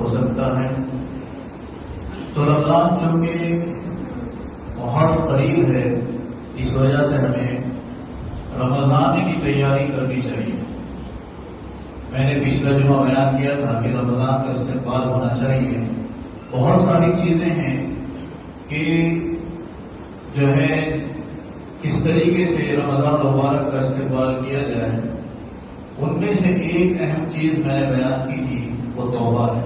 سکتا ہے۔ تو رمضان چونکہ بہت قریب ہے، اس وجہ سے ہمیں رمضان کی تیاری کرنی چاہیے۔ میں نے پچھلا جمعہ بیان کیا تھا کہ رمضان کا استقبال ہونا چاہیے۔ بہت ساری چیزیں ہیں کہ جو ہے کس طریقے سے رمضان مبارک کا استقبال کیا جائے، ان میں سے ایک اہم چیز میں نے بیان کی تھی، وہ توبہ ہے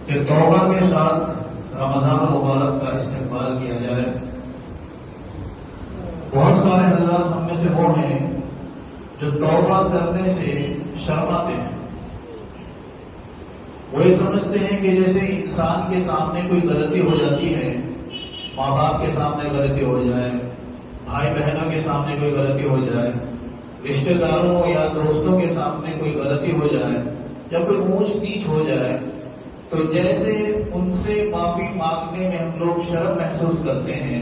کہ توبہ کے ساتھ رمضان مبارک کا استقبال کیا جائے۔ بہت سارے حضرات ہم میں سے وہ ہیں جو توبہ کرنے سے شرماتے ہیں۔ وہ یہ سمجھتے ہیں کہ جیسے انسان کے سامنے کوئی غلطی ہو جاتی ہے، ماں باپ کے سامنے غلطی ہو جائے، بھائی بہنوں کے سامنے کوئی غلطی ہو جائے، رشتہ داروں یا دوستوں کے سامنے کوئی غلطی ہو جائے یا کوئی اونچ نیچ ہو جائے، تو جیسے ان سے معافی مانگنے میں ہم لوگ شرم محسوس کرتے ہیں،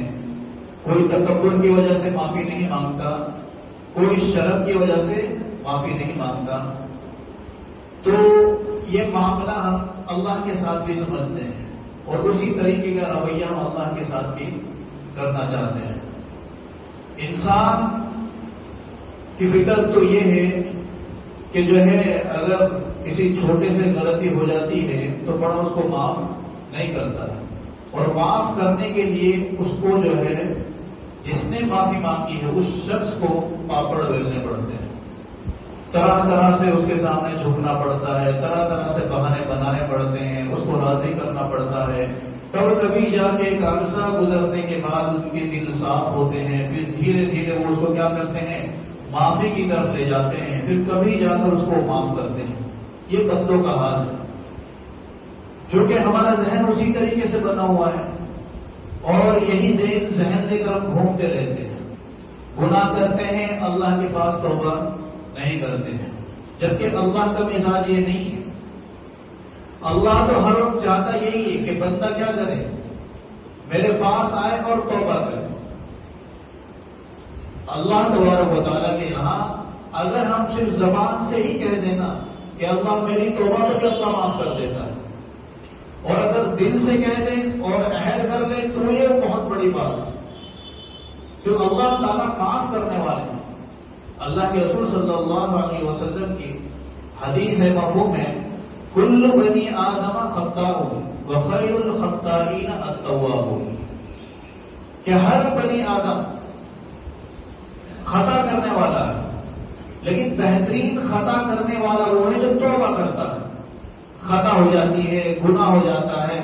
کوئی تکبر کی وجہ سے معافی نہیں مانگتا، کوئی شرم کی وجہ سے معافی نہیں مانگتا، تو یہ معاملہ ہم اللہ کے ساتھ بھی سمجھتے ہیں اور اسی طریقے کا رویہ ہم اللہ کے ساتھ بھی کرنا چاہتے ہیں۔ انسان کی فکر تو یہ ہے کہ جو ہے اگر کسی چھوٹے سے غلطی ہو جاتی ہے تو بڑا اس کو معاف نہیں کرتا ہے، اور معاف کرنے کے لیے اس کو جو ہے جس نے معافی مانگی ہے اس شخص کو پاپڑ بیلنے پڑتے ہیں، طرح طرح سے اس کے سامنے جھکنا پڑتا ہے، طرح طرح سے بہانے بنانے پڑتے ہیں، اس کو راضی کرنا پڑتا ہے، تب کبھی جا کے ایک عرصہ گزرنے کے بعد ان کے دل صاف ہوتے ہیں، پھر دھیرے دھیرے وہ اس کو کیا کرتے ہیں، معافی کی طرف لے جاتے ہیں، پھر کبھی جا کر اس کو معاف کرتے ہیں۔ یہ بندوں کا حال ہے، جو کہ ہمارا ذہن اسی طریقے سے بنا ہوا ہے، اور یہی ذہن لے کر ہم گھومتے رہتے ہیں، گناہ کرتے ہیں، اللہ کے پاس توبہ نہیں کرتے ہیں، جبکہ اللہ کا مزاج یہ نہیں ہے۔ اللہ تو ہر وقت چاہتا یہی ہے کہ بندہ کیا کرے، میرے پاس آئے اور توبہ کرے۔ اللہ تبارک و تعالیٰ کے یہاں اگر ہم صرف زبان سے ہی کہہ دینا کہ اللہ میری توبہ تو اللہ معاف کر دیتا ہے، اور اگر دل سے کہہ دیں اور عہد کر لیں تو یہ بہت بڑی بات ہے، کیونکہ اللہ تعالیٰ معاف کرنے والے ہیں۔ اللہ کے رسول صلی اللہ علیہ وسلم کی حدیث ہے، مفہوم ہے، کل بنی آدم خطاء وخیر الخطائین التوابون، کہ ہر بنی آدم خطا کرنے والا ہے، لیکن بہترین خطا کرنے والا وہ ہے جو توبہ کرتا ہے۔ خطا ہو جاتی ہے، گناہ ہو جاتا ہے،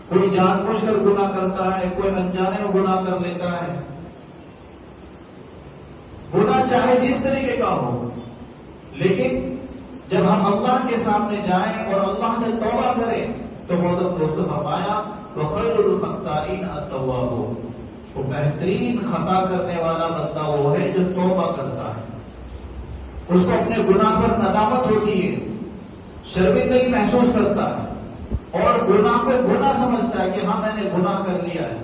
کوئی جان بوجھ کر گناہ کرتا ہے، کوئی انجانے میں گناہ کر لیتا ہے، گناہ چاہے جس طریقے کا ہو، لیکن جب ہم اللہ کے سامنے جائیں اور اللہ سے توبہ کریں تو محترم دوستو فرمایا وخیر الخطائین التوابون، تو بہترین خطا کرنے والا بندہ وہ ہے جو توبہ کرتا ہے، اس کو اپنے گناہ پر ندامت ہوتی ہے، شرمندگی محسوس کرتا ہے، اور گناہ کو گناہ سمجھتا ہے کہ ہاں میں نے گناہ کر لیا ہے،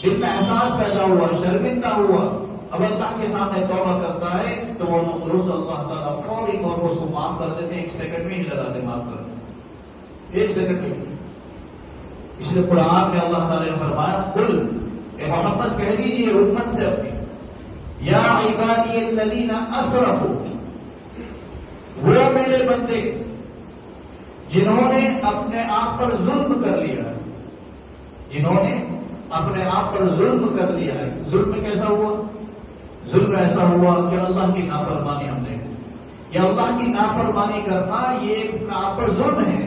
دل میں احساس پیدا ہوا، شرمندہ ہوا، اب اللہ کے سامنے توبہ کرتا ہے تو وہ دوست اللہ تعالیٰ فوری طور پر اس کو معاف کر دیتے ہیں، ایک سیکنڈ میں ہی لگاتے معاف کرتے، ایک سیکنڈ میں۔ اس لیے قرآن میں اللہ تعالیٰ نے فرمایا قل، اے محمد کہہ دیجیے امت سے اپنی، یا عبادی الذین اسرفوا، وہ میرے بندے جنہوں نے اپنے آپ پر ظلم کر لیا ہے، جنہوں نے اپنے آپ پر ظلم کر لیا ہے۔ ظلم کیسا ہوا؟ ظلم ایسا ہوا کہ اللہ کی نافرمانی ہم نے، یا اللہ کی نافرمانی کرنا یہ اپنے آپ پر ظلم ہے،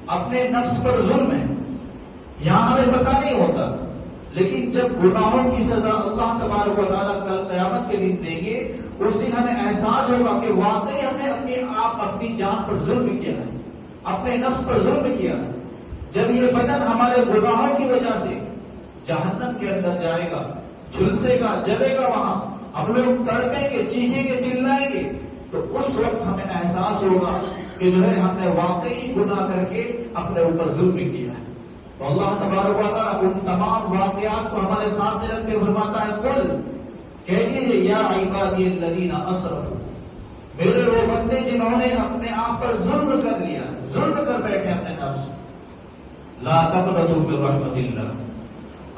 اپنے نفس پر ظلم ہے۔ یہاں ہمیں پتہ نہیں ہوتا، لیکن جب گناہوں کی سزا اللہ تبارک و تعالیٰ کل قیامت کے دن دیں گے، اس دن ہمیں احساس ہوگا کہ واقعی ہم نے اپنی جان پر ظلم کیا ہے، اپنے نفس پر ظلم کیا ہے۔ جب یہ بدن ہمارے گناہوں کی وجہ سے جہنم کے اندر جائے گا، جھلسے گا، جلے گا، وہاں ہم لوگ تڑپیں گے، چیخیں گے، چلائیں گے، تو اس وقت ہمیں احساس ہوگا کہ جو ہے ہم نے واقعی گناہ کر کے اپنے اوپر ظلم کیا ہے۔ تو اللہ تبارک و تعالیٰ ان تمام واقعات کو ہمارے سامنے رکھ کے فرماتا ہے قل، کہہ دیجیے یا عبادی الذین اسرفوا، میرے وہ بندے جنہوں نے اپنے آپ پر ظلم کر لیا، ظلم کر بیٹھے اپنے نفس لا تقنطوا من رحمت اللہ،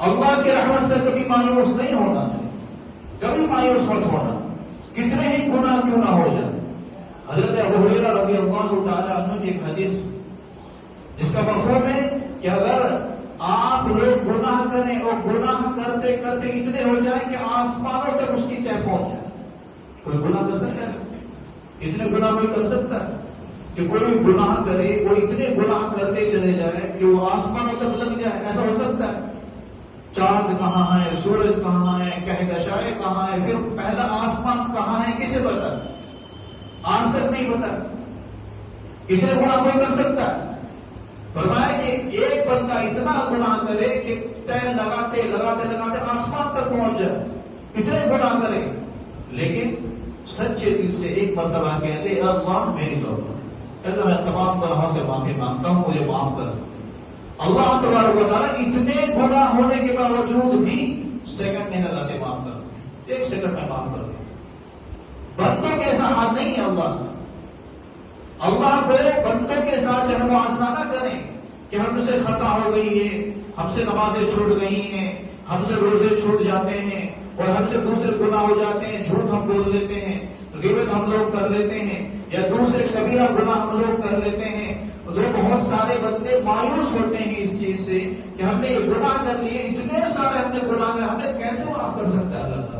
اللہ کی رحمت سے کبھی مایوس نہیں ہونا چاہیے، کبھی مایوس مت ہونا، کتنے ہی گناہ کیوں نہ ہو جائے۔ حضرت ابو ہریرہ رضی اللہ تعالی عنہ کی ایک حدیث جس کا مفہوم ہے کہ اگر آپ لوگ گناہ کریں اور گناہ کرتے کرتے اتنے ہو جائیں کہ آسمانوں تک اس کی تہ پہنچ جائے، کوئی گناہ کر سکتا ہے؟ اتنے گناہ کوئی کر سکتا ہے کہ کوئی گناہ کرے، کوئی اتنے گناہ کرتے چلے جائے کہ وہ آسمانوں تک لگ جائے؟ ایسا ہو سکتا ہے؟ چاند کہاں ہے، سورج کہاں ہے، کہکشائیں کہاں ہے، پھر پہلا آسمان کہاں ہے، کسے پتا؟ آج تک نہیں پتا۔ اتنے گناہ کوئی کر سکتا ہے؟ فرمایا کہ ایک بندہ اتنا گناہ کرے کہ تہ لگاتے لگاتے لگاتے آسمان تک پہنچ جائے، اتنے گناہ کرے، لیکن سچے دل سے ایک مرتبہ کہتے اے اللہ میری توبہ، اللہ میں تمام گناہوں سے معافی مانگتا ہوں، مجھے معاف کر۔ اللہ تبارک و تعالیٰ اتنے گناہ ہونے کے باوجود بھی سیکنڈ میں لگاتے معاف کر، ایک سیکنڈ میں معاف کر۔ بندوں کے ایسا حال نہیں ہے اللہ کو بندوں کے ساتھ جو ہے معاشرہ نہ کریں کہ ہم سے خطا ہو گئی ہے، ہم سے نمازیں چھوٹ گئی ہیں، ہم سے روزے چھوٹ جاتے ہیں، اور ہم سے دوسرے گناہ ہو جاتے ہیں، جھوٹ ہم بول لیتے ہیں، غیبت ہم لوگ کر لیتے ہیں، یا دوسرے کبیرہ گناہ ہم لوگ کر لیتے ہیں۔ جو بہت سارے بندے مایوس ہوتے ہیں اس چیز سے کہ ہم نے یہ گناہ کر لیے، اتنے سارے ہم نے گناہ، ہمیں کیسے معاف کر سکتا ہے اللہ؟